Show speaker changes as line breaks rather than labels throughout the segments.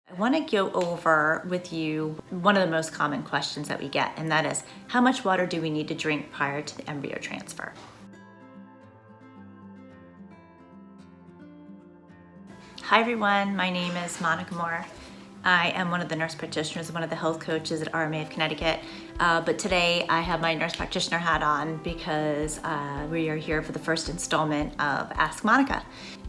I want to go over with you one of the most common questions that we get, and that is, how much water do we need to drink prior to the embryo transfer? Hi everyone, my name is Monica Moore. I am one of the nurse practitioners, one of the health coaches at RMA of Connecticut, but today I have my nurse practitioner hat on because we are here for the first installment of Ask Monica.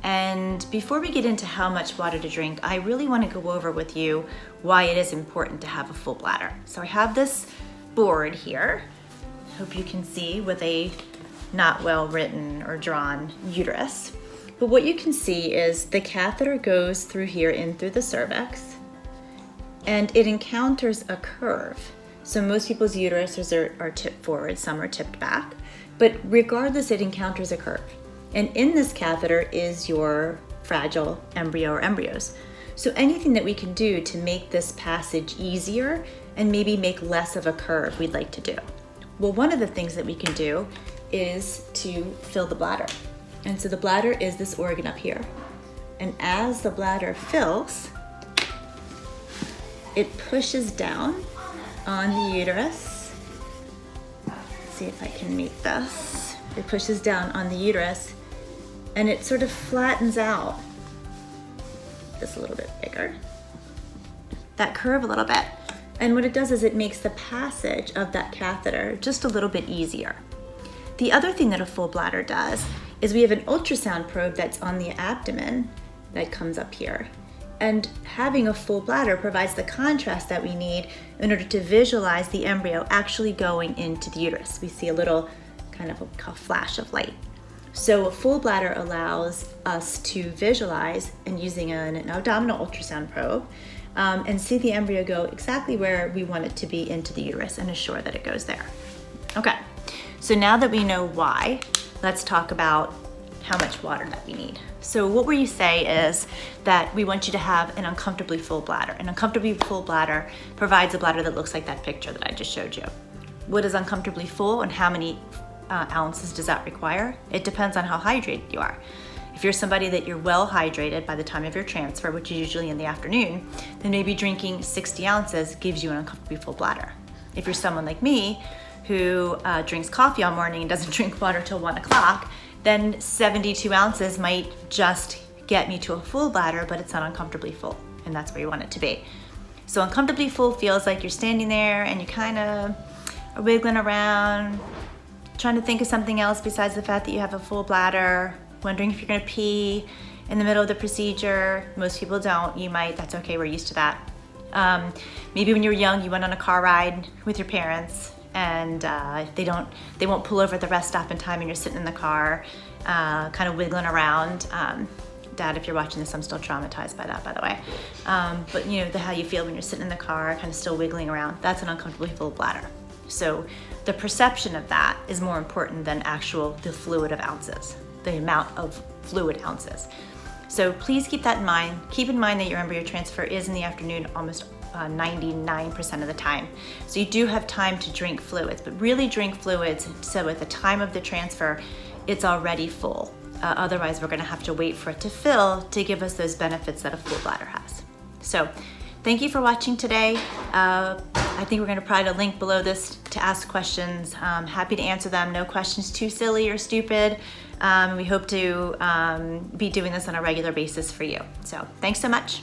And before we get into how much water to drink, I really want to go over with you why it is important to have a full bladder. So I have this board here, hope you can see, with a not well written or drawn uterus. But what you can see is the catheter goes through here in through the cervix, and it encounters a curve. So most people's uteruses are tipped forward, some are tipped back, but regardless, it encounters a curve. And in this catheter is your fragile embryo or embryos. So anything that we can do to make this passage easier and maybe make less of a curve, we'd like to do. Well, one of the things that we can do is to fill the bladder. And so the bladder is this organ up here. And as the bladder fills, it pushes down on the uterus. Let's see if I can make this. It pushes down on the uterus and it sort of flattens out. Just a little bit bigger. That curve a little bit. And what it does is it makes the passage of that catheter just a little bit easier. The other thing that a full bladder does is we have an ultrasound probe that's on the abdomen that comes up here. And having a full bladder provides the contrast that we need in order to visualize the embryo actually going into the uterus. We see a little kind of a flash of light. So a full bladder allows us to visualize, and using an abdominal ultrasound probe, and see the embryo go exactly where we want it to be into the uterus and assure that it goes there. Okay, so now that we know why, let's talk about how much water that we need. So what we say is that we want you to have an uncomfortably full bladder. An uncomfortably full bladder provides a bladder that looks like that picture that I just showed you. What is uncomfortably full and how many ounces does that require? It depends on how hydrated you are. If you're somebody that you're well hydrated by the time of your transfer, which is usually in the afternoon, then maybe drinking 60 ounces gives you an uncomfortably full bladder. If you're someone like me who drinks coffee all morning and doesn't drink water till 1 o'clock, then 72 ounces might just get me to a full bladder, but it's not uncomfortably full, and that's where you want it to be. So uncomfortably full feels like you're standing there and you kind of are wiggling around, trying to think of something else besides the fact that you have a full bladder, wondering if you're gonna pee in the middle of the procedure. Most people don't, you might, that's okay, we're used to that. Maybe when you were young, you went on a car ride with your parents and they won't pull over at the rest stop in time and you're sitting in the car, kind of wiggling around. Dad, if you're watching this, I'm still traumatized by that, by the way. But you know, how you feel when you're sitting in the car, kind of still wiggling around, that's an uncomfortably full bladder. So the perception of that is more important than the fluid of ounces, the amount of fluid ounces. So please keep that in mind. Keep in mind that your embryo transfer is in the afternoon almost 99% of the time. So you do have time to drink fluids, but really drink fluids so at the time of the transfer, it's already full. Otherwise, we're gonna have to wait for it to fill to give us those benefits that a full bladder has. So thank you for watching today. I think we're gonna provide a link below this to ask questions. Happy to answer them. No questions too silly or stupid. We hope to be doing this on a regular basis for you. So thanks so much.